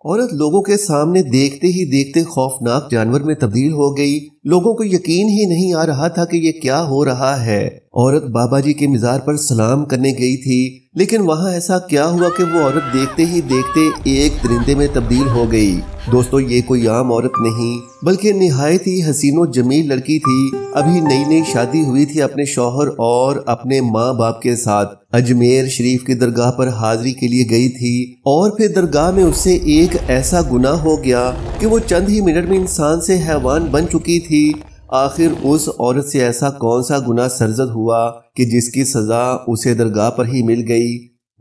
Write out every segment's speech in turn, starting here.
عورت لوگوں کے سامنے دیکھتے ہی دیکھتے خوفناک جانور میں تبدیل ہو گئی۔ لوگوں کو یقین ہی نہیں آ رہا تھا کہ یہ کیا ہو رہا ہے۔ عورت بابا جی کے مزار پر سلام کرنے گئی تھی، لیکن وہاں ایسا کیا ہوا کہ وہ عورت دیکھتے ہی دیکھتے ایک درندے میں تبدیل ہو گئی۔ دوستو، یہ کوئی عام عورت نہیں بلکہ نہایت ہی حسین و جمیل لڑکی تھی۔ ابھی نئی نئی شادی ہوئی تھی اپنے شوہر اور اپنے ماں باپ کے ساتھ۔ اجمیر شریف کی درگاہ پر حاضری کے لیے گئی تھی اور پھر درگاہ میں اس سے ایک ایسا گناہ ہو گیا کہ وہ چند ہی منٹ میں انسان سے حیوان بن چکی تھی۔ آخر اس عورت سے ایسا کون سا گناہ سرزد ہوا کہ جس کی سزا اسے درگاہ پر ہی مل گئی؟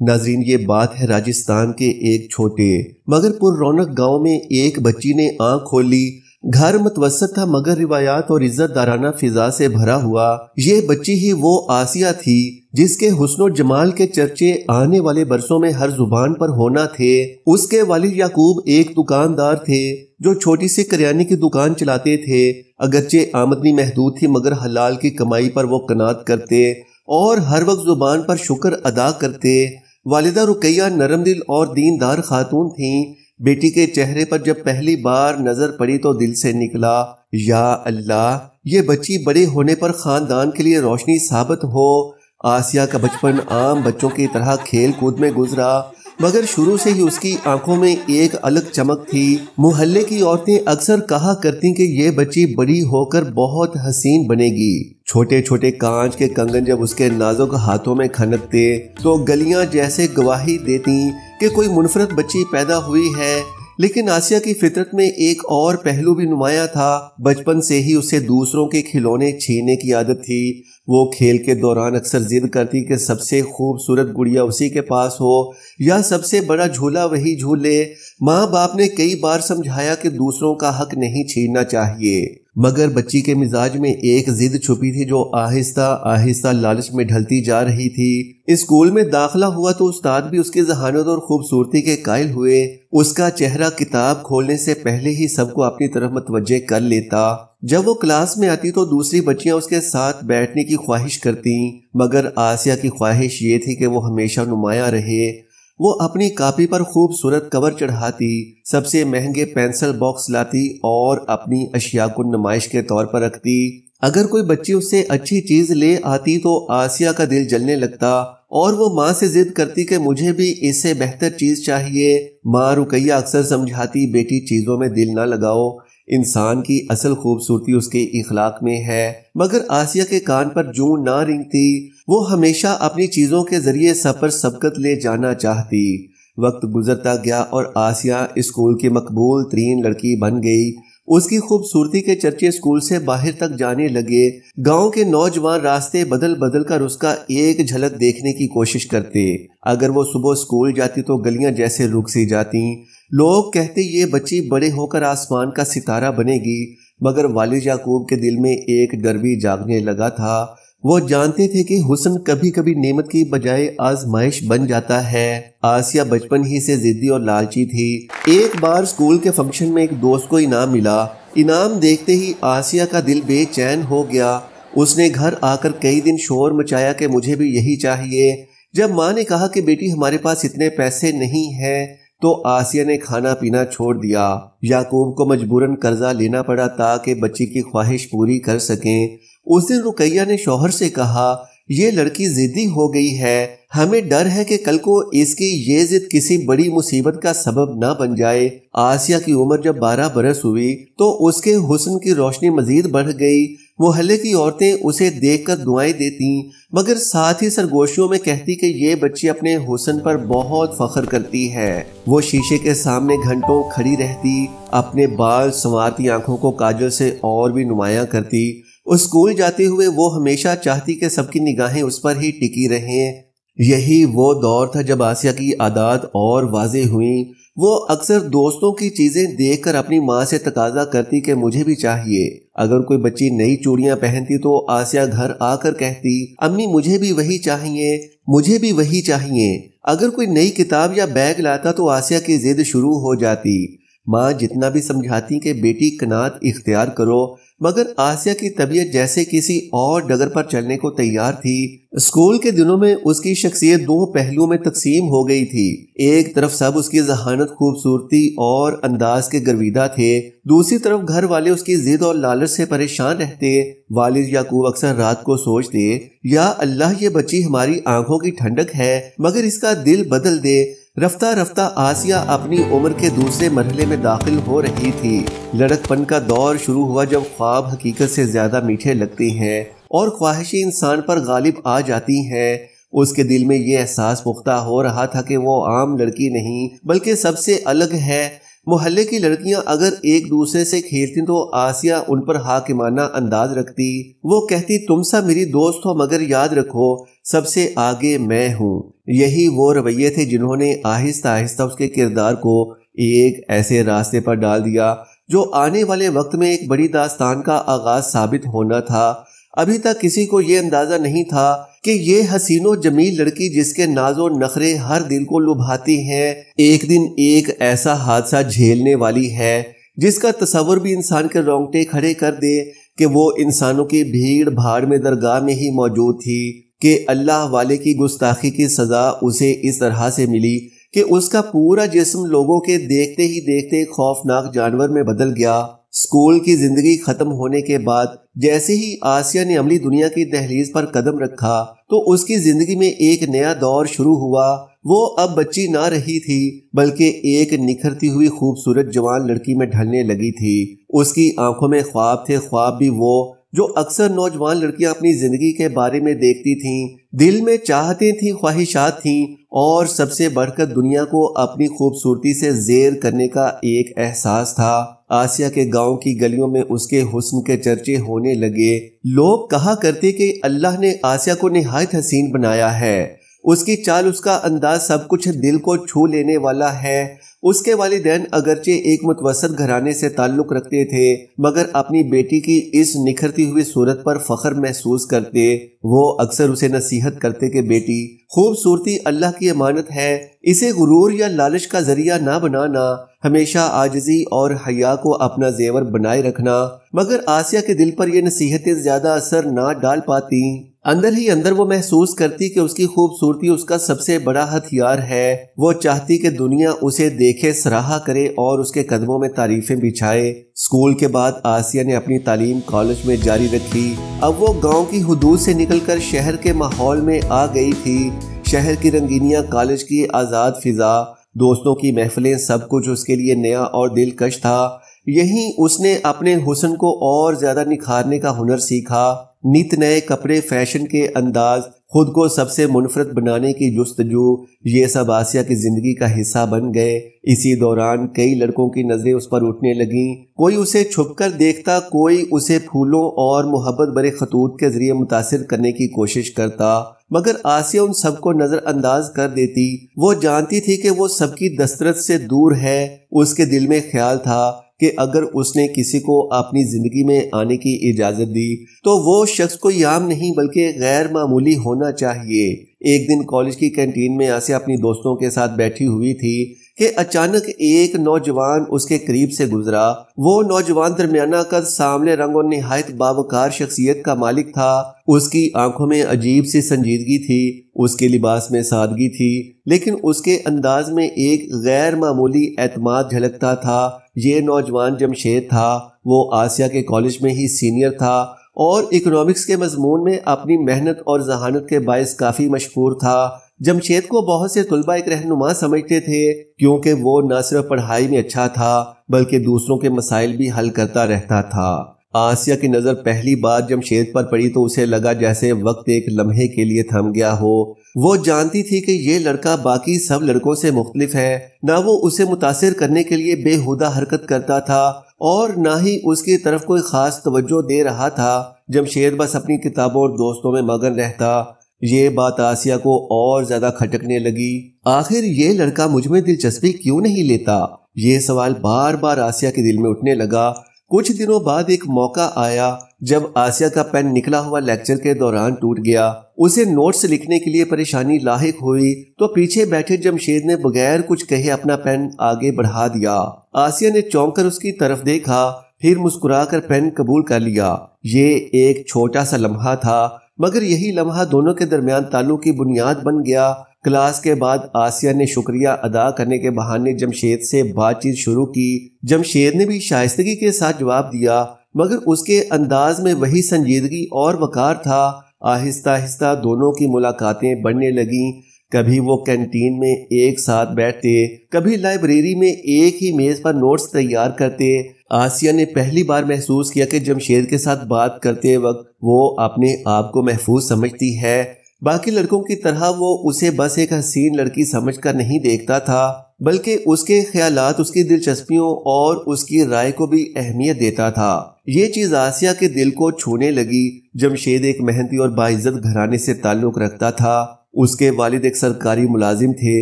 ناظرین، یہ بات ہے راجستھان کے ایک چھوٹے مگر پر رونق گاؤں میں ایک بچی نے آنکھ کھولی۔ گھر متوسط تھا مگر روایات اور عزت دارانہ فضا سے بھرا ہوا۔ یہ بچی ہی وہ آسیہ تھی جس کے حسن و جمال کے چرچے آنے والے برسوں میں ہر زبان پر ہونا تھے۔ اس کے والد یعقوب ایک دکاندار تھے جو چھوٹی سی کریانے کی دکان چلاتے تھے۔ اگرچہ آمدنی محدود تھی مگر حلال کی کمائی پر وہ قناعت کرتے اور ہر وقت زبان پر شکر ادا کرتے۔ والدہ رقیہ نرم دل اور دیندار خاتون تھیں۔ بیٹی کے چہرے پر جب پہلی بار نظر پڑی تو دل سے نکلا، یا اللہ، یہ بچی بڑے ہونے پر خاندان کے لیے روشنی ثابت ہو۔ آسیہ کا بچپن عام بچوں کی طرح کھیل کود میں گزرا مگر شروع سے ہی اس کی آنکھوں میں ایک الگ چمک تھی۔ محلے کی عورتیں اکثر کہا کرتی کہ یہ بچی بڑی ہو کر بہت حسین بنے گی۔ چھوٹے چھوٹے کانچ کے کنگن جب اس کے نازک ہاتھوں میں کھنکتے تو گلیاں جیسے گواہی دیتی کہ کوئی منفرد بچی پیدا ہوئی ہے۔ لیکن آسیہ کی فطرت میں ایک اور پہلو بھی نمایاں تھا۔ بچپن سے ہی اسے دوسروں کے کھلونے چھیننے کی عادت تھی۔ وہ کھیل کے دوران اکثر ضد کرتی کہ سب سے خوبصورت گڑیا اسی کے پاس ہو یا سب سے بڑا جھولا وہی جھولے۔ ماں باپ نے کئی بار سمجھایا کہ دوسروں کا حق نہیں چھیننا چاہیے مگر بچی کے مزاج میں ایک ضد چھپی تھی جو آہستہ آہستہ لالچ میں ڈھلتی جا رہی تھی۔ اسکول میں داخلہ ہوا تو استاد بھی اس کی ذہانت اور خوبصورتی کے قائل ہوئے۔ اس کا چہرہ کتاب کھولنے سے پہلے ہی سب کو اپنی طرف متوجہ کر لیتا۔ جب وہ کلاس میں آتی تو دوسری بچیاں اس کے ساتھ بیٹھنے کی خواہش کرتیں مگر آسیہ کی خواہش یہ تھی کہ وہ ہمیشہ نمایاں رہے۔ وہ اپنی کاپی پر خوبصورت کور چڑھاتی، سب سے مہنگے پینسل باکس لاتی اور اپنی اشیاء کو نمائش کے طور پر رکھتی۔ اگر کوئی بچی اس سے اچھی چیز لے آتی تو آسیہ کا دل جلنے لگتا اور وہ ماں سے ضد کرتی کہ مجھے بھی اس سے بہتر چیز چاہیے۔ ماں رقیہ اکثر سمجھاتی، بیٹی چیزوں میں دل نہ لگاؤ، انسان کی اصل خوبصورتی اس کے اخلاق میں ہے۔ مگر آسیہ کے کان پر جوں نہ رینگتی۔ وہ ہمیشہ اپنی چیزوں کے ذریعے سب پر سبقت لے جانا چاہتی۔ وقت گزرتا گیا اور آسیہ اسکول کی مقبول ترین لڑکی بن گئی۔ اس کی خوبصورتی کے چرچے اسکول سے باہر تک جانے لگے۔ گاؤں کے نوجوان راستے بدل بدل کر اس کا ایک جھلک دیکھنے کی کوشش کرتے۔ اگر وہ صبح اسکول جاتی تو گلیاں جیسے رک سی جاتی۔ لوگ کہتے یہ بچی بڑے ہو کر آسمان کا ستارہ بنے گی مگر والد یعقوب کے دل میں ایک ڈر بھی جاگنے لگا تھا۔ وہ جانتے تھے کہ حسن کبھی کبھی نعمت کی بجائے آزمائش بن جاتا ہے۔ آسیہ بچپن ہی سے ضدی اور لالچی تھی۔ ایک بار اسکول کے فنکشن میں ایک دوست کو انعام ملا۔ انعام دیکھتے ہی آسیہ کا دل بے چین ہو گیا۔ اس نے گھر آ کر کئی دن شور مچایا کہ مجھے بھی یہی چاہیے۔ جب ماں نے کہا کہ بیٹی ہمارے پاس اتنے پیسے نہیں ہیں تو آسیہ نے کھانا پینا چھوڑ دیا۔ یعقوب کو مجبوراً قرضہ لینا پڑا تاکہ بچی کی خواہش پوری کر سکیں۔ اس دن رقیہ نے شوہر سے کہا، یہ لڑکی ضدی ہو گئی ہے، ہمیں ڈر ہے کہ کل کو اس کی یہ ضد کسی بڑی مصیبت کا سبب نہ بن جائے۔ آسیہ کی عمر جب 12 برس ہوئی تو اس کے حسن کی روشنی مزید بڑھ گئی۔ محلے کی عورتیں اسے دیکھ کر دعائیں دیتی مگر ساتھ ہی سرگوشیوں میں کہتی کہ یہ بچی اپنے حسن پر بہت فخر کرتی ہے۔ وہ شیشے کے سامنے گھنٹوں کھڑی رہتی، اپنے بال سنوارتی، آنکھوں کو کاجل سے اور بھی نمایاں کرتی۔ اسکول جاتے ہوئے وہ ہمیشہ چاہتی کہ سب کی نگاہیں اس پر ہی ٹکی رہیں۔ یہی وہ دور تھا جب آسیہ کی عادات اور واضح ہوئیں۔ وہ اکثر دوستوں کی چیزیں دیکھ کر اپنی ماں سے تقاضا کرتی کہ مجھے بھی چاہیے۔ اگر کوئی بچی نئی چوڑیاں پہنتی تو آسیہ گھر آ کر کہتی، امی مجھے بھی وہی چاہیے، مجھے بھی وہی چاہیے۔ اگر کوئی نئی کتاب یا بیگ لاتا تو آسیہ کی ضد شروع ہو جاتی۔ ماں جتنا بھی سمجھاتی کہ بیٹی قناعت اختیار کرو، مگر آسیہ کی طبیعت جیسے کسی اور ڈگر پر چلنے کو تیار تھی۔ اسکول کے دنوں میں اس کی شخصیت دو پہلوؤں میں تقسیم ہو گئی تھی۔ ایک طرف سب اس کی ذہانت، خوبصورتی اور انداز کے گرویدہ تھے، دوسری طرف گھر والے اس کی ضد اور لالچ سے پریشان رہتے۔ والد یعقوب اکثر رات کو سوچتے، یا اللہ یہ بچی ہماری آنکھوں کی ٹھنڈک ہے مگر اس کا دل بدل دے۔ رفتہ رفتہ آسیہ اپنی عمر کے دوسرے مرحلے میں داخل ہو رہی تھی۔ لڑک پن کا دور شروع ہوا جب خواب حقیقت سے زیادہ میٹھے لگتے ہیں اور خواہشیں انسان پر غالب آ جاتی ہیں۔ اس کے دل میں یہ احساس پختہ ہو رہا تھا کہ وہ عام لڑکی نہیں بلکہ سب سے الگ ہے۔ محلے کی لڑکیاں اگر ایک دوسرے سے کھیلتی تو آسیہ ان پر حاکمانہ انداز رکھتی۔ وہ کہتی تم سب میری دوست ہو مگر یاد رکھو سب سے آگے میں ہوں۔ یہی وہ رویے تھے جنہوں نے آہستہ آہستہ اس کے کردار کو ایک ایسے راستے پر ڈال دیا جو آنے والے وقت میں ایک بڑی داستان کا آغاز ثابت ہونا تھا۔ ابھی تک کسی کو یہ اندازہ نہیں تھا کہ یہ حسین و جمیل لڑکی جس کے ناز و نخرے ہر دل کو لبھاتی ہیں، ایک دن ایک ایسا حادثہ جھیلنے والی ہے جس کا تصور بھی انسان کے رونگٹے کھڑے کر دے کہ وہ انسانوں کی بھیڑ بھاڑ میں درگاہ میں ہی موجود تھی کہ اللہ والے کی گستاخی کی سزا اسے اس طرح سے ملی کہ اس کا پورا جسم لوگوں کے دیکھتے ہی دیکھتے ایک خوفناک جانور میں بدل گیا۔ اسکول کی زندگی ختم ہونے کے بعد جیسے ہی آسیہ نے عملی دنیا کی دہلیز پر قدم رکھا تو اس کی زندگی میں ایک نیا دور شروع ہوا۔ وہ اب بچی نہ رہی تھی بلکہ ایک نکھرتی ہوئی خوبصورت جوان لڑکی میں ڈھلنے لگی تھی۔ اس کی آنکھوں میں خواب تھے، خواب بھی وہ جو اکثر نوجوان لڑکیاں اپنی زندگی کے بارے میں دیکھتی تھیں۔ دل میں چاہتیں تھیں، خواہشات تھیں اور سب سے بڑھ کر دنیا کو اپنی خوبصورتی سے زیر کرنے کا ایک احساس تھا۔ آسیہ کے گاؤں کی گلیوں میں اس کے حسن کے چرچے ہونے لگے۔ لوگ کہا کرتے کہ اللہ نے آسیہ کو نہایت حسین بنایا ہے، اس کی چال، اس کا انداز سب کچھ دل کو چھو لینے والا ہے۔ اس کے والدین اگرچہ ایک متوسط گھرانے سے تعلق رکھتے تھے مگر اپنی بیٹی کی اس نکھرتی ہوئی صورت پر فخر محسوس کرتے۔ وہ اکثر اسے نصیحت کرتے کہ بیٹی، خوبصورتی اللہ کی امانت ہے، اسے غرور یا لالچ کا ذریعہ نہ بنانا، ہمیشہ عاجزی اور حیا کو اپنا زیور بنائے رکھنا۔ مگر آسیہ کے دل پر یہ نصیحتیں زیادہ اثر نہ ڈال پاتی۔ اندر ہی اندر وہ محسوس کرتی کہ اس کی خوبصورتی اس کا سب سے بڑا ہتھیار ہے۔ وہ چاہتی کہ دنیا اسے دیکھے، سراہا کرے اور اس کے قدموں میں تعریفیں بچھائے۔ اسکول کے بعد آسیہ نے اپنی تعلیم کالج میں جاری رکھی۔ اب وہ گاؤں کی حدود سے نکل کر شہر کے ماحول میں آ گئی تھی۔ شہر کی رنگینیاں، کالج کی آزاد فضا، دوستوں کی محفلیں، سب کچھ اس کے لیے نیا اور دلکش تھا۔ یہیں اس نے اپنے حسن کو اور زیادہ نکھارنے کا ہنر سیکھا۔ نت نئے کپڑے، فیشن کے انداز، خود کو سب سے منفرد بنانے کی جستجو، یہ سب آسیہ کی زندگی کا حصہ بن گئے۔ اسی دوران کئی لڑکوں کی نظریں اس پر اٹھنے لگیں۔ کوئی اسے چھپ کر دیکھتا، کوئی اسے پھولوں اور محبت بھرے خطوط کے ذریعے متاثر کرنے کی کوشش کرتا، مگر آسیہ ان سب کو نظر انداز کر دیتی۔ وہ جانتی تھی کہ وہ سب کی دسترس سے دور ہے۔ اس کے دل میں خیال تھا کہ اگر اس نے کسی کو اپنی زندگی میں آنے کی اجازت دی تو وہ شخص کوئی عام نہیں بلکہ غیر معمولی ہونا چاہیے۔ ایک دن کالج کی کینٹین میں آسیہ اپنی دوستوں کے ساتھ بیٹھی ہوئی تھی کہ اچانک ایک نوجوان اس کے قریب سے گزرا۔ وہ نوجوان درمیانہ قد، سانولے رنگ اور نہایت باوقار شخصیت کا مالک تھا۔ اس کی آنکھوں میں عجیب سی سنجیدگی تھی، اس کے لباس میں سادگی تھی، لیکن اس کے انداز میں ایک غیر معمولی اعتماد جھلکتا تھا۔ یہ نوجوان جمشید تھا۔ وہ آسیہ کے کالج میں ہی سینئر تھا اور اکنامکس کے مضمون میں اپنی محنت اور ذہانت کے باعث کافی مشہور تھا۔ جمشید کو بہت سے طلباء ایک رہنما سمجھتے تھے کیونکہ وہ نہ صرف پڑھائی میں اچھا تھا بلکہ دوسروں کے مسائل بھی حل کرتا رہتا تھا۔ آسیہ کی نظر پہلی بار جمشید پر پڑی تو اسے لگا جیسے وقت ایک لمحے کے لیے تھم گیا ہو۔ وہ جانتی تھی کہ یہ لڑکا باقی سب لڑکوں سے مختلف ہے، نہ وہ اسے متاثر کرنے کے لیے بے ہودہ حرکت کرتا تھا اور نہ ہی اس کی طرف کوئی خاص توجہ دے رہا تھا۔ جمشید بس اپنی کتابوں اور دوستوں میں مگن رہتا۔ یہ بات آسیہ کو اور زیادہ کھٹکنے لگی۔ آخر یہ لڑکا مجھ میں دلچسپی کیوں نہیں لیتا؟ یہ سوال بار بار آسیہ کے دل میں اٹھنے لگا۔ کچھ دنوں بعد ایک موقع آیا جب آسیہ کا پین نکلا ہوا لیکچر کے دوران ٹوٹ گیا۔ اسے نوٹس لکھنے کے لیے پریشانی لاحق ہوئی تو پیچھے بیٹھے جمشید نے بغیر کچھ کہے اپنا پین آگے بڑھا دیا۔ آسیہ نے چونک کر اس کی طرف دیکھا، پھر مسکرا کر پین قبول کر لیا۔ یہ ایک چھوٹا سا لمحہ تھا، مگر یہی لمحہ دونوں کے درمیان تعلق کی بنیاد بن گیا۔ کلاس کے بعد آسیہ نے شکریہ ادا کرنے کے بہانے جمشید سے بات چیت شروع کی۔ جمشید نے بھی شائستگی کے ساتھ جواب دیا، مگر اس کے انداز میں وہی سنجیدگی اور وقار تھا۔ آہستہ آہستہ دونوں کی ملاقاتیں بڑھنے لگیں۔ کبھی وہ کینٹین میں ایک ساتھ بیٹھتے، کبھی لائبریری میں ایک ہی میز پر نوٹس تیار کرتے۔ آسیہ نے پہلی بار محسوس کیا کہ جمشید کے ساتھ بات کرتے وقت وہ اپنے آپ کو محفوظ سمجھتی ہے۔ باقی لڑکوں کی طرح وہ اسے بس ایک حسین لڑکی سمجھ کر نہیں دیکھتا تھا، بلکہ اس کے خیالات، اس کی دلچسپیوں اور اس کی رائے کو بھی اہمیت دیتا تھا۔ یہ چیز آسیہ کے دل کو چھونے لگی۔ جمشید ایک محنتی اور باعزت گھرانے سے تعلق رکھتا تھا۔ اس کے والد ایک سرکاری ملازم تھے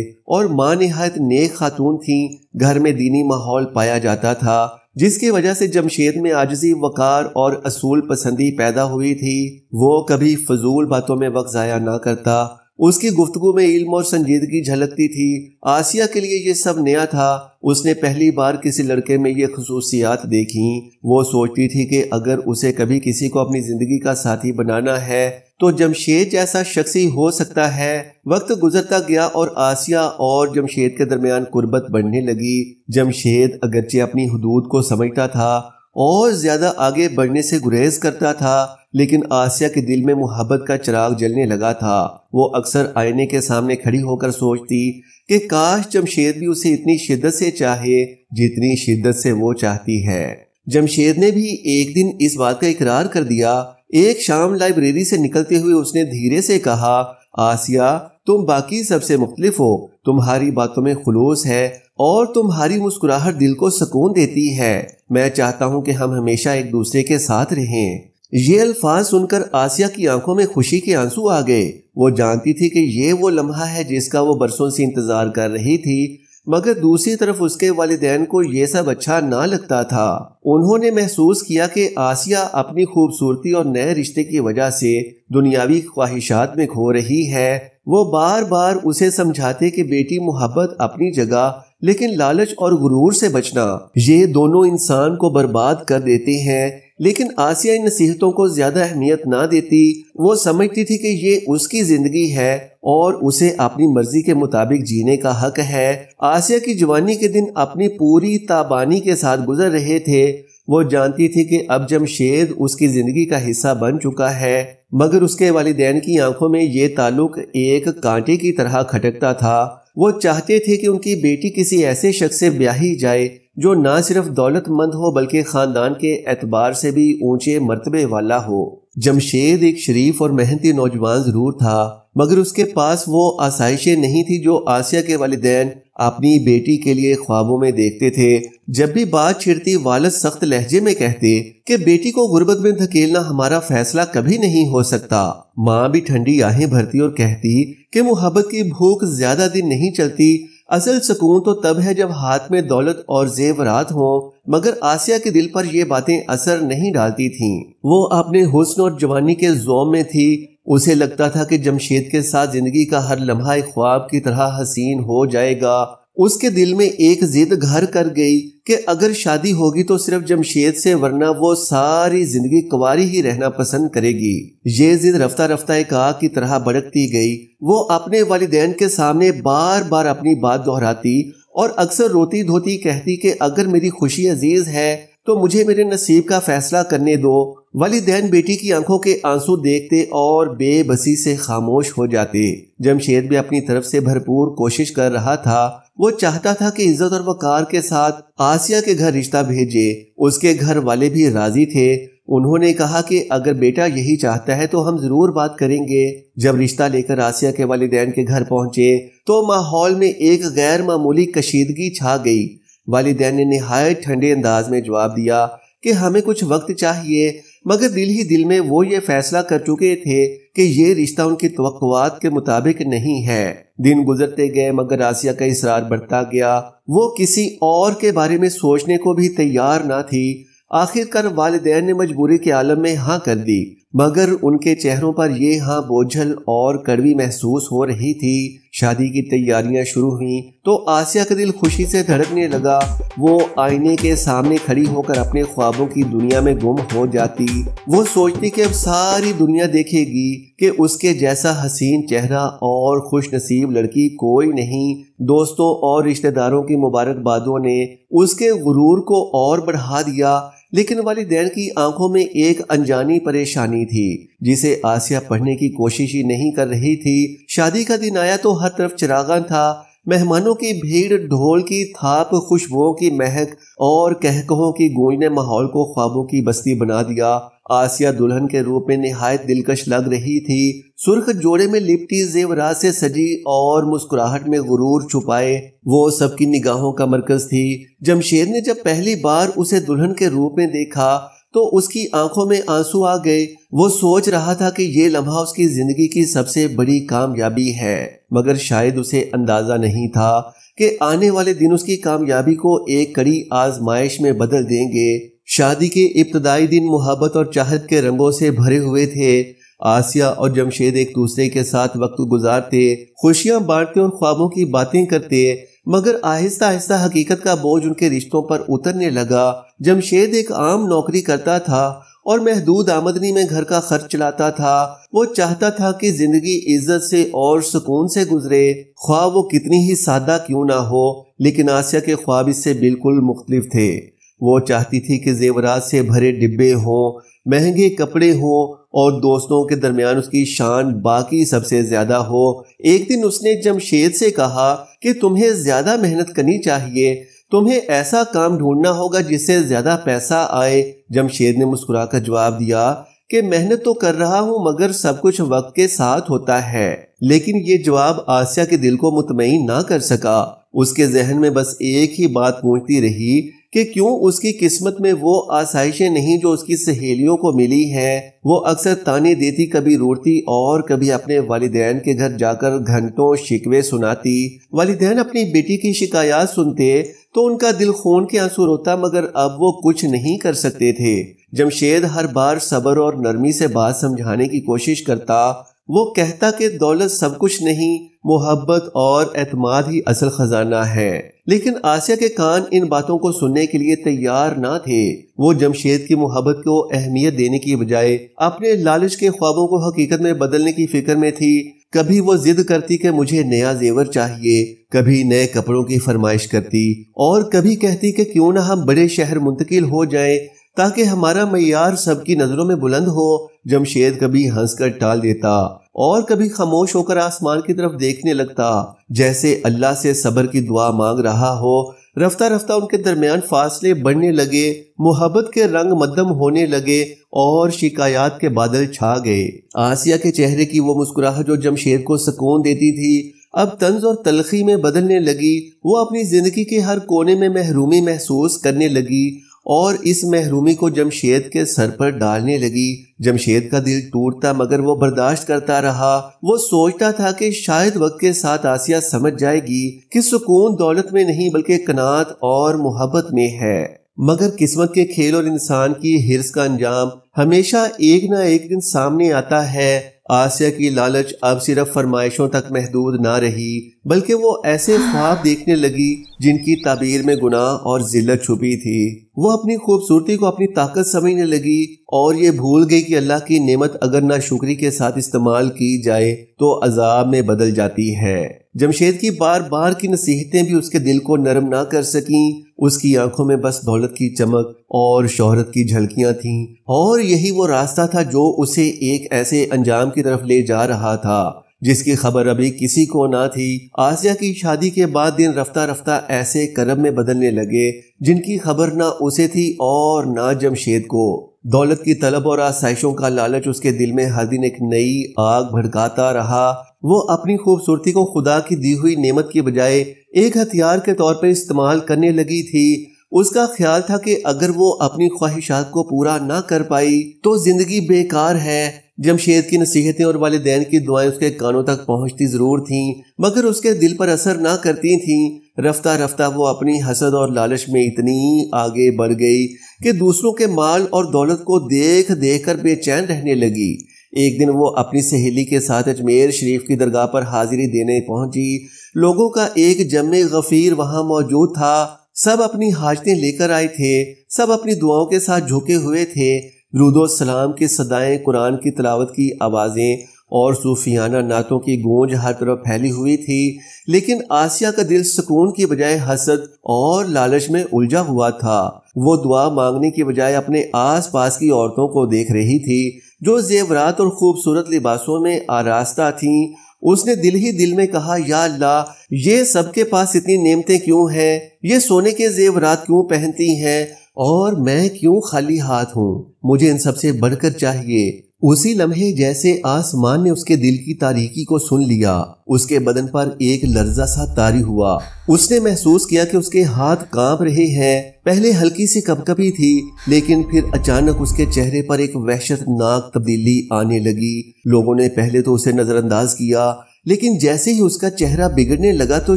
اور ماں نہایت نیک خاتون تھیں۔ گھر میں دینی ماحول پایا جاتا تھا، جس کی وجہ سے جمشید میں عاجزی، وقار اور اصول پسندی پیدا ہوئی تھی۔ وہ کبھی فضول باتوں میں وقت ضائع نہ کرتا۔ اس کی گفتگو میں علم اور سنجیدگی جھلکتی تھی۔ آسیہ کے لیے یہ سب نیا تھا۔ اس نے پہلی بار کسی لڑکے میں یہ خصوصیات دیکھیں۔ وہ سوچتی تھی کہ اگر اسے کبھی کسی کو اپنی زندگی کا ساتھی بنانا ہے تو جمشید جیسا شخص ہی ہو سکتا ہے۔ وقت گزرتا گیا اور آسیہ اور جمشید کے درمیان قربت بڑھنے لگی۔ جمشید اگرچہ اپنی حدود کو سمجھتا تھا اور زیادہ آگے بڑھنے سے گریز کرتا تھا، لیکن آسیہ کے دل میں محبت کا چراغ جلنے لگا تھا۔ وہ اکثر آئینے کے سامنے کھڑی ہو کر سوچتی کہ کاش جمشید بھی اسے اتنی شدت سے چاہے جتنی شدت سے وہ چاہتی ہے۔ جمشید نے بھی ایک دن اس بات کا اقرار کر دیا۔ ایک شام لائبریری سے نکلتے ہوئے اس نے دھیرے سے کہا، آسیہ تم باقی سب سے مختلف ہو، تمہاری باتوں میں خلوص ہے اور تمہاری مسکراہٹ دل کو سکون دیتی ہے۔ میں چاہتا ہوں کہ ہم ہمیشہ ایک دوسرے کے ساتھ رہیں۔ یہ الفاظ سن کر آسیہ کی آنکھوں میں خوشی کے آنسو آ گئے۔ وہ جانتی تھی کہ یہ وہ لمحہ ہے جس کا وہ برسوں سے انتظار کر رہی تھی، مگر دوسری طرف اس کے والدین کو یہ سب اچھا نہ لگتا تھا۔ انہوں نے محسوس کیا کہ آسیہ اپنی خوبصورتی اور نئے رشتے کی وجہ سے دنیاوی خواہشات میں کھو رہی ہے۔ وہ بار بار اسے سمجھاتے کہ بیٹی محبت اپنی جگہ، لیکن لالچ اور غرور سے بچنا، یہ دونوں انسان کو برباد کر دیتے ہیں۔ لیکن آسیہ ان نصیحتوں کو زیادہ اہمیت نہ دیتی۔ وہ سمجھتی تھی کہ یہ اس کی زندگی ہے اور اسے اپنی مرضی کے مطابق جینے کا حق ہے۔ آسیہ کی جوانی کے دن اپنی پوری تابانی کے ساتھ گزر رہے تھے۔ وہ جانتی تھی کہ اب جمشید اس کی زندگی کا حصہ بن چکا ہے، مگر اس کے والدین کی آنکھوں میں یہ تعلق ایک کانٹے کی طرح کھٹکتا تھا۔ وہ چاہتے تھے کہ ان کی بیٹی کسی ایسے شخص سے بیاہی جائے جو نہ صرف دولت مند ہو بلکہ خاندان کے اعتبار سے بھی اونچے مرتبے والا ہو۔ جمشید ایک شریف اور محنتی نوجوان ضرور تھا، مگر اس کے پاس وہ آسائشیں نہیں تھی جو آسیہ کے والدین اپنی بیٹی کے لیے خوابوں میں دیکھتے تھے۔ جب بھی بات چھڑتی والد سخت لہجے میں کہتے کہ بیٹی کو غربت میں دھکیلنا ہمارا فیصلہ کبھی نہیں ہو سکتا۔ ماں بھی ٹھنڈی آہیں بھرتی اور کہتی کہ محبت کی بھوک زیادہ دن نہیں چلتی، اصل سکون تو تب ہے جب ہاتھ میں دولت اور زیورات ہوں۔ مگر آسیہ کے دل پر یہ باتیں اثر نہیں ڈالتی تھیں۔ وہ اپنے حسن اور جوانی کے زوم میں تھی۔ اسے لگتا تھا کہ جمشید کے ساتھ زندگی کا ہر لمحہ ایک خواب کی طرح حسین ہو جائے گا۔ اس کے دل میں ایک ضد گھر کر گئی کہ اگر شادی ہوگی تو صرف جمشید سے، ورنہ وہ ساری زندگی کنواری ہی رہنا پسند کرے گی۔ یہ ضد رفتہ رفتہ ایک آگ کی طرح بھڑکتی گئی۔ وہ اپنے والدین کے سامنے بار بار اپنی بات دہراتی اور اکثر روتی دھوتی کہتی کہ اگر میری خوشی عزیز ہے تو مجھے میرے نصیب کا فیصلہ کرنے دو۔ والدین بیٹی کی آنکھوں کے آنسو دیکھتے اور بے بسی سے خاموش ہو جاتے۔ جمشید بھی اپنی طرف سے بھرپور کوشش کر رہا تھا۔ وہ چاہتا تھا کہ عزت اور وقار کے ساتھ آسیہ کے گھر رشتہ بھیجے۔ اس کے گھر والے بھی راضی تھے۔ انہوں نے کہا کہ اگر بیٹا یہی چاہتا ہے تو ہم ضرور بات کریں گے۔ جب رشتہ لے کر آسیہ کے والدین کے گھر پہنچے تو ماحول میں ایک غیر معمولی کشیدگی چھا گئی۔ والدین نے نہایت ٹھنڈے انداز میں جواب دیا کہ ہمیں کچھ وقت چاہیے، مگر دل ہی دل میں وہ یہ فیصلہ کر چکے تھے کہ یہ رشتہ ان کی توقعات کے مطابق نہیں ہے۔ دن گزرتے گئے مگر آسیہ کا اصرار بڑھتا گیا۔ وہ کسی اور کے بارے میں سوچنے کو بھی تیار نہ تھی۔ آخر کار والدین نے مجبوری کے عالم میں ہاں کر دی، مگر ان کے چہروں پر یہ ہاں بوجھل اور کڑوی محسوس ہو رہی تھی۔ شادی کی تیاریاں شروع ہوئیں تو آسیہ کا دل خوشی سے دھڑکنے لگا۔ وہ آئینے کے سامنے کھڑی ہو کر اپنے خوابوں کی دنیا میں گم ہو جاتی۔ وہ سوچتی کہ اب ساری دنیا دیکھے گی کہ اس کے جیسا حسین چہرہ اور خوش نصیب لڑکی کوئی نہیں۔ دوستوں اور رشتہ داروں کی مبارکبادوں نے اس کے غرور کو اور بڑھا دیا، لیکن والدین کی آنکھوں میں ایک انجانی پریشانی تھی جسے آسیہ پڑھنے کی کوشش ہی نہیں کر رہی تھی۔ شادی کا دن آیا تو ہر طرف چراغاں تھا، مہمانوں کی بھیڑ، ڈھول کی تھاپ، خوشبوؤں کی مہک اور کہکہوں کی گونج نے ماحول کو خوابوں کی بستی بنا دیا۔ آسیہ دلہن کے روپ میں نہایت دلکش لگ رہی تھی، سرخ جوڑے میں لپٹی، زیورات سے سجی اور مسکراہٹ میں غرور چھپائے وہ سب کی نگاہوں کا مرکز تھی۔ جمشید نے جب پہلی بار اسے دلہن کے روپ میں دیکھا تو اس کی آنکھوں میں آنسو آ گئے۔ وہ سوچ رہا تھا کہ یہ لمحہ اس کی زندگی کی سب سے بڑی کامیابی ہے، مگر شاید اسے اندازہ نہیں تھا کہ آنے والے دن اس کی کامیابی کو ایک کڑی آزمائش میں بدل دیں گے۔ شادی کے ابتدائی دن محبت اور چاہت کے رنگوں سے بھرے ہوئے تھے۔ آسیہ اور جمشید ایک دوسرے کے ساتھ وقت گزارتے، خوشیاں بانٹتے اور خوابوں کی باتیں کرتے، مگر آہستہ آہستہ حقیقت کا بوجھ ان کے رشتوں پر اترنے لگا۔ جمشید ایک عام نوکری کرتا تھا اور محدود آمدنی میں گھر کا خرچ چلاتا تھا۔ وہ چاہتا تھا کہ زندگی عزت سے اور سکون سے گزرے، خواہ وہ کتنی ہی سادہ کیوں نہ ہو، لیکن آسیہ کے خواب اس سے بالکل مختلف تھے۔ وہ چاہتی تھی کہ زیورات سے بھرے ڈبے ہوں، مہنگے کپڑے ہوں اور دوستوں کے درمیان اس کی شان باقی سب سے زیادہ ہو۔ ایک دن اس نے جمشید سے کہا کہ تمہیں زیادہ محنت کرنی چاہیے، تمہیں ایسا کام ڈھونڈنا ہوگا جس سے زیادہ پیسہ آئے۔ جمشید نے مسکرا کر جواب دیا کہ محنت تو کر رہا ہوں مگر سب کچھ وقت کے ساتھ ہوتا ہے۔ لیکن یہ جواب آسیہ کے دل کو مطمئن نہ کر سکا۔ اس کے ذہن میں بس ایک ہی بات گونجتی رہی کہ کیوں اس کی قسمت میں وہ آسائشیں نہیں جو اس کی سہیلیوں کو ملی ہیں۔ وہ اکثر طعنے دیتی، کبھی روٹتی اور کبھی اپنے والدین کے گھر جا کر گھنٹوں شکوے سناتی۔ والدین اپنی بیٹی کی شکایات سنتے تو ان کا دل خون کے آنسو روتا، مگر اب وہ کچھ نہیں کر سکتے تھے۔ جمشید ہر بار صبر اور نرمی سے بات سمجھانے کی کوشش کرتا۔ وہ کہتا کہ دولت سب کچھ نہیں، محبت اور اعتماد ہی اصل خزانہ ہے، لیکن آسیہ کے کان ان باتوں کو سننے کے لیے تیار نہ تھے۔ وہ جمشید کی محبت کو اہمیت دینے کی بجائے اپنے لالچ کے خوابوں کو حقیقت میں بدلنے کی فکر میں تھی۔ کبھی وہ ضد کرتی کہ مجھے نیا زیور چاہیے، کبھی نئے کپڑوں کی فرمائش کرتی اور کبھی کہتی کہ کیوں نہ ہم بڑے شہر منتقل ہو جائیں تاکہ ہمارا معیار سب کی نظروں میں بلند ہو۔ جمشید کبھی ہنس کر ٹال دیتا اور کبھی خاموش ہو کر آسمان کی طرف دیکھنے لگتا، جیسے اللہ سے صبر کی دعا مانگ رہا ہو۔ رفتہ رفتہ ان کے درمیان فاصلے بڑھنے لگے، محبت کے رنگ مدھم ہونے لگے اور شکایات کے بادل چھا گئے۔ آسیہ کے چہرے کی وہ مسکراہٹ جو جمشید کو سکون دیتی تھی اب طنز اور تلخی میں بدلنے لگی۔ وہ اپنی زندگی کے ہر کونے میں محرومی محسوس کرنے لگی اور اس محرومی کو جمشید کے سر پر ڈالنے لگی۔ جمشید کا دل ٹوٹتا مگر وہ برداشت کرتا رہا۔ وہ سوچتا تھا کہ شاید وقت کے ساتھ آسیہ سمجھ جائے گی کہ سکون دولت میں نہیں بلکہ قناعت اور محبت میں ہے۔ مگر قسمت کے کھیل اور انسان کی حرص کا انجام ہمیشہ ایک نہ ایک دن سامنے آتا ہے۔ آسیہ کی لالچ اب صرف فرمائشوں تک محدود نہ رہی بلکہ وہ ایسے خواب دیکھنے لگی جن کی تعبیر میں گناہ اور ذلت چھپی تھی۔ وہ اپنی خوبصورتی کو اپنی طاقت سمجھنے لگی اور یہ بھول گئی کہ اللہ کی نعمت اگر ناشکری کے ساتھ استعمال کی جائے تو عذاب میں بدل جاتی ہے۔ جمشید کی بار بار کی نصیحتیں بھی اس کے دل کو نرم نہ کر سکیں۔ اس کی آنکھوں میں بس دولت کی چمک اور شہرت کی جھلکیاں تھیں اور یہی وہ راستہ تھا جو اسے ایک ایسے انجام کی طرف لے جا رہا تھا جس کی خبر ابھی کسی کو نہ تھی۔ آسیہ کی شادی کے بعد دن رفتہ رفتہ ایسے کرب میں بدلنے لگے جن کی خبر نہ اسے تھی اور نہ جمشید کو۔ دولت کی طلب اور آسائشوں کا لالچ اس کے دل میں ہر دن ایک نئی آگ بھڑکاتا رہا۔ وہ اپنی خوبصورتی کو خدا کی دی ہوئی نعمت کی بجائے ایک ہتھیار کے طور پر استعمال کرنے لگی تھی۔ اس کا خیال تھا کہ اگر وہ اپنی خواہشات کو پورا نہ کر پائی تو زندگی بیکار ہے۔ جمشید کی نصیحتیں اور والدین کی دعائیں اس کے کانوں تک پہنچتی ضرور تھیں مگر اس کے دل پر اثر نہ کرتی تھیں۔ رفتہ رفتہ وہ اپنی حسد اور لالچ میں اتنی آگے بڑھ گئی کہ دوسروں کے مال اور دولت کو دیکھ دیکھ کر بے چین رہنے لگی۔ ایک دن وہ اپنی سہیلی کے ساتھ اجمیر شریف کی درگاہ پر حاضری دینے پہنچی۔ لوگوں کا ایک جمع غفیر وہاں موجود تھا، سب اپنی حاجتیں لے کر آئے تھے، سب اپنی دعاؤں کے ساتھ جھکے ہوئے تھے۔ درود و سلام کی صدائیں، قرآن کی تلاوت کی آوازیں اور صوفیانہ نعتوں کی گونج ہر طرف پھیلی ہوئی تھی، لیکن آسیہ کا دل سکون کی بجائے حسد اور لالچ میں الجھا ہوا تھا۔ وہ دعا مانگنے کی بجائے اپنے آس پاس کی عورتوں کو دیکھ رہی تھی جو زیورات اور خوبصورت لباسوں میں آراستہ تھیں۔ اس نے دل ہی دل میں کہا، یا اللہ، یہ سب کے پاس اتنی نعمتیں کیوں ہیں؟ یہ سونے کے زیورات کیوں پہنتی ہیں اور میں کیوں خالی ہاتھ ہوں؟ مجھے ان سب سے بڑھ کر چاہیے۔ اسی لمحے جیسے آسمان نے اس کے دل کی تاریکی کو سن لیا، اس کے بدن پر ایک لرزہ سا طاری ہوا۔ اس نے محسوس کیا کہ اس کے ہاتھ کانپ رہے ہیں۔ پہلے ہلکی سی کپکپی تھی، لیکن پھر اچانک اس کے چہرے پر ایک وحشت ناک تبدیلی آنے لگی۔ لوگوں نے پہلے تو اسے نظر انداز کیا، لیکن جیسے ہی اس کا چہرہ بگڑنے لگا تو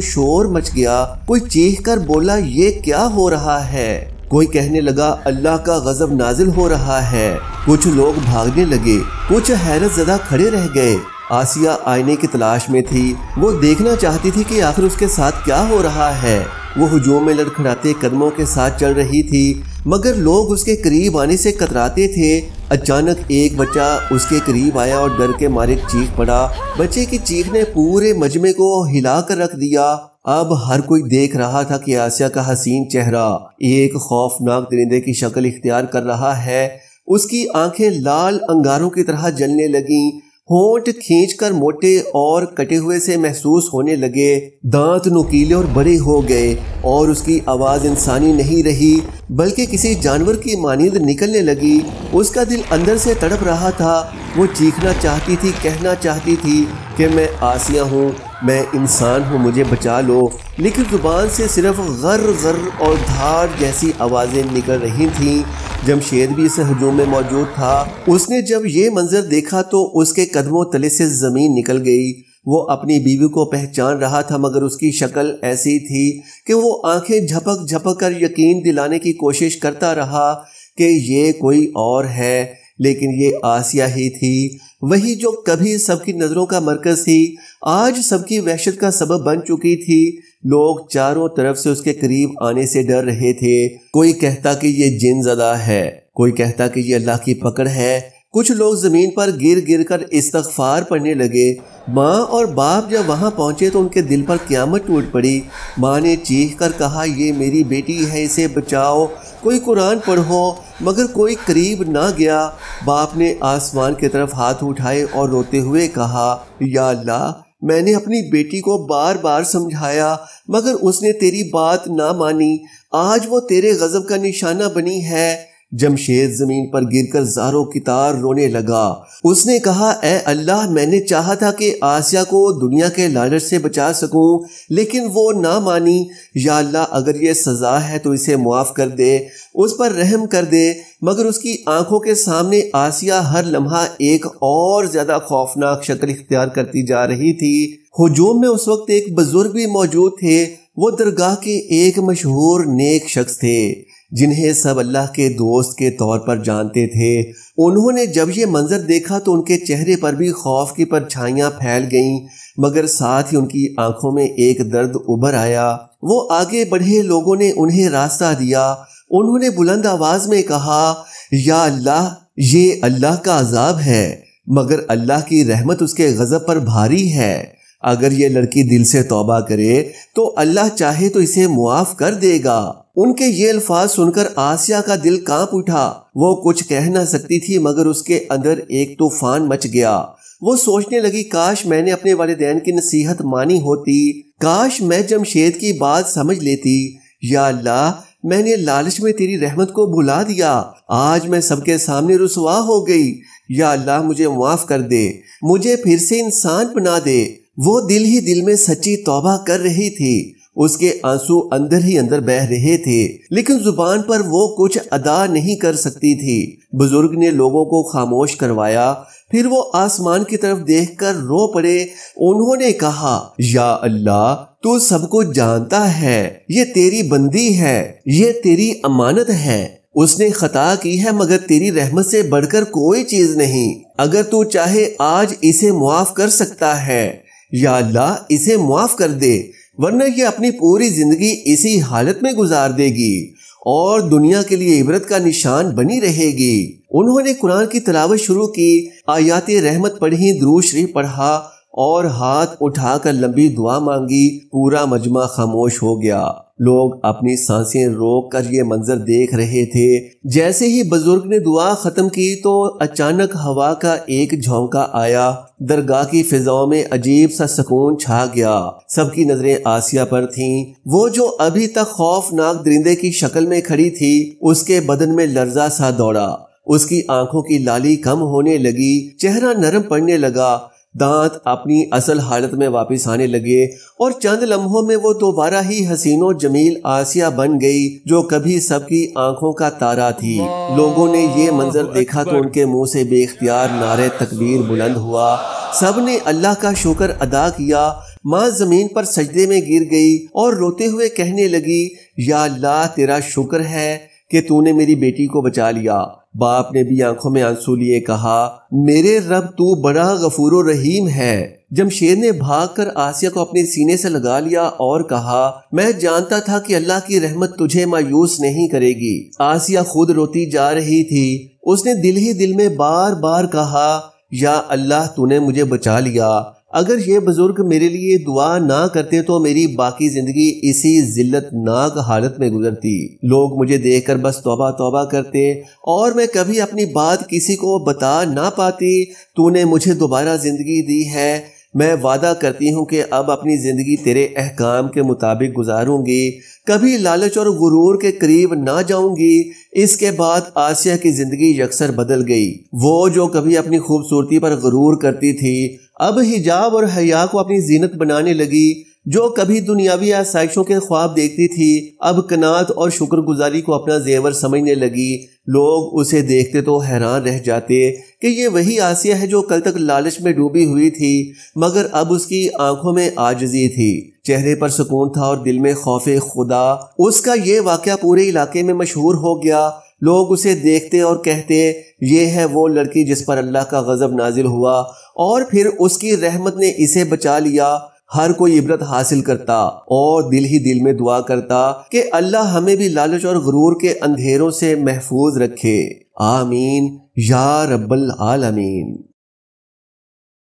شور مچ گیا۔ کوئی چیخ کر بولا، یہ کیا ہو رہا ہے؟ کوئی کہنے لگا، اللہ کا غضب نازل ہو رہا ہے۔ کچھ لوگ بھاگنے لگے، کچھ حیرت زدہ کھڑے رہ گئے۔ آسیہ آئینے کی تلاش میں تھی، وہ دیکھنا چاہتی تھی کہ آخر اس کے ساتھ کیا ہو رہا ہے۔ وہ ہجوم میں لڑکھڑاتے قدموں کے ساتھ چل رہی تھی، مگر لوگ اس کے قریب آنے سے کتراتے تھے۔ اچانک ایک بچہ اس کے قریب آیا اور ڈر کے مارے چیخ پڑا۔ بچے کی چیخ نے پورے مجمع کو ہلا کر رکھ دیا۔ اب ہر کوئی دیکھ رہا تھا کہ آسیہ کا حسین چہرہ ایک خوفناک درندے کی شکل اختیار کر رہا ہے۔ اس کی آنکھیں لال انگاروں کی طرح جلنے لگیں، ہونٹ کھینچ کر موٹے اور کٹے ہوئے سے محسوس ہونے لگے، دانت نوکیلے اور بڑے ہو گئے، اور اس کی آواز انسانی نہیں رہی بلکہ کسی جانور کی مانند نکلنے لگی۔ اس کا دل اندر سے تڑپ رہا تھا، وہ چیخنا چاہتی تھی، کہنا چاہتی تھی کہ میں آسیہ ہوں، میں انسان ہوں، مجھے بچا لو، لیکن زبان سے صرف غر غر اور دھاڑ جیسی آوازیں نکل رہی تھیں۔ جمشید بھی اس ہجوم میں موجود تھا۔ اس نے جب یہ منظر دیکھا تو اس کے قدموں تلے سے زمین نکل گئی۔ وہ اپنی بیوی کو پہچان رہا تھا، مگر اس کی شکل ایسی تھی کہ وہ آنکھیں جھپک جھپک کر یقین دلانے کی کوشش کرتا رہا کہ یہ کوئی اور ہے، لیکن یہ آسیہ ہی تھی، وہی جو کبھی سب کی نظروں کا مرکز تھی، آج سب کی وحشت کا سبب بن چکی تھی۔ لوگ چاروں طرف سے اس کے قریب آنے سے ڈر رہے تھے۔ کوئی کہتا کہ یہ جن زدہ ہے، کوئی کہتا کہ یہ اللہ کی پکڑ ہے۔ کچھ لوگ زمین پر گر گر کر استغفار پڑھنے لگے۔ ماں اور باپ جب وہاں پہنچے تو ان کے دل پر قیامت ٹوٹ پڑی۔ ماں نے چیخ کر کہا، یہ میری بیٹی ہے، اسے بچاؤ، کوئی قرآن پڑھو، مگر کوئی قریب نہ گیا۔ باپ نے آسمان کی طرف ہاتھ اٹھائے اور روتے ہوئے کہا، یا اللہ، میں نے اپنی بیٹی کو بار بار سمجھایا مگر اس نے تیری بات نہ مانی، آج وہ تیرے غضب کا نشانہ بنی ہے۔ جمشید زمین پر گر کر زاروں کی طرح رونے لگا۔ اس نے کہا، اے اللہ، میں نے چاہا تھا کہ آسیہ کو دنیا کے لالچ سے بچا سکوں، لیکن وہ نہ مانی۔ یا اللہ، اگر یہ سزا ہے تو اسے معاف کر دے، اس پر رحم کر دے۔ مگر اس کی آنکھوں کے سامنے آسیہ ہر لمحہ ایک اور زیادہ خوفناک شکل اختیار کرتی جا رہی تھی۔ ہجوم میں اس وقت ایک بزرگ بھی موجود تھے۔ وہ درگاہ کے ایک مشہور نیک شخص تھے جنہیں سب اللہ کے دوست کے طور پر جانتے تھے۔ انہوں نے جب یہ منظر دیکھا تو ان کے چہرے پر بھی خوف کی پرچھائیاں پھیل گئیں، مگر ساتھ ہی ان کی آنکھوں میں ایک درد ابھر آیا۔ وہ آگے بڑھے، لوگوں نے انہیں راستہ دیا۔ انہوں نے بلند آواز میں کہا، یا اللہ، یہ اللہ کا عذاب ہے، مگر اللہ کی رحمت اس کے غضب پر بھاری ہے۔ اگر یہ لڑکی دل سے توبہ کرے تو اللہ چاہے تو اسے معاف کر دے گا۔ ان کے یہ الفاظ سن کر آسیہ کا دل کانپ اٹھا۔ وہ کچھ کہہ نہ سکتی تھی مگر اس کے اندر ایک طوفان مچ گیا۔ وہ سوچنے لگی، کاش میں نے اپنے والدین کی نصیحت مانی ہوتی، کاش میں جمشید کی بات سمجھ لیتی۔ یا اللہ، میں نے لالچ میں تیری رحمت کو بھلا دیا، آج میں سب کے سامنے رسوا ہو گئی۔ یا اللہ، مجھے معاف کر دے، مجھے پھر سے انسان بنا دے۔ وہ دل ہی دل میں سچی توبہ کر رہی تھی، اس کے آنسو اندر ہی اندر بہہ رہے تھے، لیکن زبان پر وہ کچھ ادا نہیں کر سکتی تھی۔ بزرگ نے لوگوں کو خاموش کروایا، پھر وہ آسمان کی طرف دیکھ کر رو پڑے۔ انہوں نے کہا، یا اللہ، تو سب کو جانتا ہے، یہ تیری بندی ہے، یہ تیری امانت ہے۔ اس نے خطا کی ہے مگر تیری رحمت سے بڑھ کر کوئی چیز نہیں، اگر تو چاہے آج اسے معاف کر سکتا ہے، یا اللہ اسے معاف کر دے، ورنہ یہ اپنی پوری زندگی اسی حالت میں گزار دے گی اور دنیا کے لیے عبرت کا نشان بنی رہے گی۔ انہوں نے قرآن کی تلاوت شروع کی، آیات رحمت پڑھی، درود شریف پڑھا اور ہاتھ اٹھا کر لمبی دعا مانگی۔ پورا مجمع خاموش ہو گیا۔ لوگ اپنی سانسیں روک کر یہ منظر دیکھ رہے تھے۔ جیسے ہی بزرگ نے دعا ختم کی تو اچانک ہوا کا ایک جھونکا آیا، درگاہ کی فضاؤں میں عجیب سا سکون چھا گیا۔ سب کی نظریں آسیہ پر تھیں۔ وہ جو ابھی تک خوفناک درندے کی شکل میں کھڑی تھی، اس کے بدن میں لرزہ سا دوڑا، اس کی آنکھوں کی لالی کم ہونے لگی، چہرہ نرم پڑنے لگا، دانت اپنی اصل حالت میں واپس آنے لگے اور چند لمحوں میں وہ دوبارہ ہی حسین و جمیل آسیہ بن گئی جو کبھی سب کی آنکھوں کا تارا تھی۔ لوگوں نے یہ منظر دیکھا تو ان کے منہ سے بے اختیار نعرہ تکبیر بلند ہوا۔ سب نے اللہ کا شکر ادا کیا۔ ماں زمین پر سجدے میں گر گئی اور روتے ہوئے کہنے لگی، یا اللہ تیرا شکر ہے کہ تو نے میری بیٹی کو بچا لیا۔ باپ نے بھی آنکھوں میں آنسو لیے کہا، میرے رب تو بڑا غفور و رحیم ہے۔ جمشید نے بھاگ کر آسیہ کو اپنے سینے سے لگا لیا اور کہا، میں جانتا تھا کہ اللہ کی رحمت تجھے مایوس نہیں کرے گی۔ آسیہ خود روتی جا رہی تھی۔ اس نے دل ہی دل میں بار بار کہا، یا اللہ تو نے مجھے بچا لیا۔ اگر یہ بزرگ میرے لیے دعا نہ کرتے تو میری باقی زندگی اسی ذلت ناک حالت میں گزرتی۔ لوگ مجھے دیکھ کر بس توبہ توبہ کرتے اور میں کبھی اپنی بات کسی کو بتا نہ پاتی۔ تو نے مجھے دوبارہ زندگی دی ہے۔ میں وعدہ کرتی ہوں کہ اب اپنی زندگی تیرے احکام کے مطابق گزاروں گی، کبھی لالچ اور غرور کے قریب نہ جاؤں گی۔ اس کے بعد آسیہ کی زندگی یکسر بدل گئی۔ وہ جو کبھی اپنی خوبصورتی پر غرور کرتی تھی، اب حجاب اور حیا کو اپنی زینت بنانے لگی۔ جو کبھی دنیاوی آسائشوں کے خواب دیکھتی تھی، اب قناعت اور شکر گزاری کو اپنا زیور سمجھنے لگی۔ لوگ اسے دیکھتے تو حیران رہ جاتے کہ یہ وہی آسیہ ہے جو کل تک لالچ میں ڈوبی ہوئی تھی، مگر اب اس کی آنکھوں میں عاجزی تھی، چہرے پر سکون تھا اور دل میں خوف خدا۔ اس کا یہ واقعہ پورے علاقے میں مشہور ہو گیا۔ لوگ اسے دیکھتے اور کہتے، یہ ہے وہ لڑکی جس پر اللہ کا غضب نازل ہوا اور پھر اس کی رحمت نے اسے بچا لیا۔ ہر کوئی عبرت حاصل کرتا اور دل ہی دل میں دعا کرتا کہ اللہ ہمیں بھی لالچ اور غرور کے اندھیروں سے محفوظ رکھے۔ آمین یا رب العالمین۔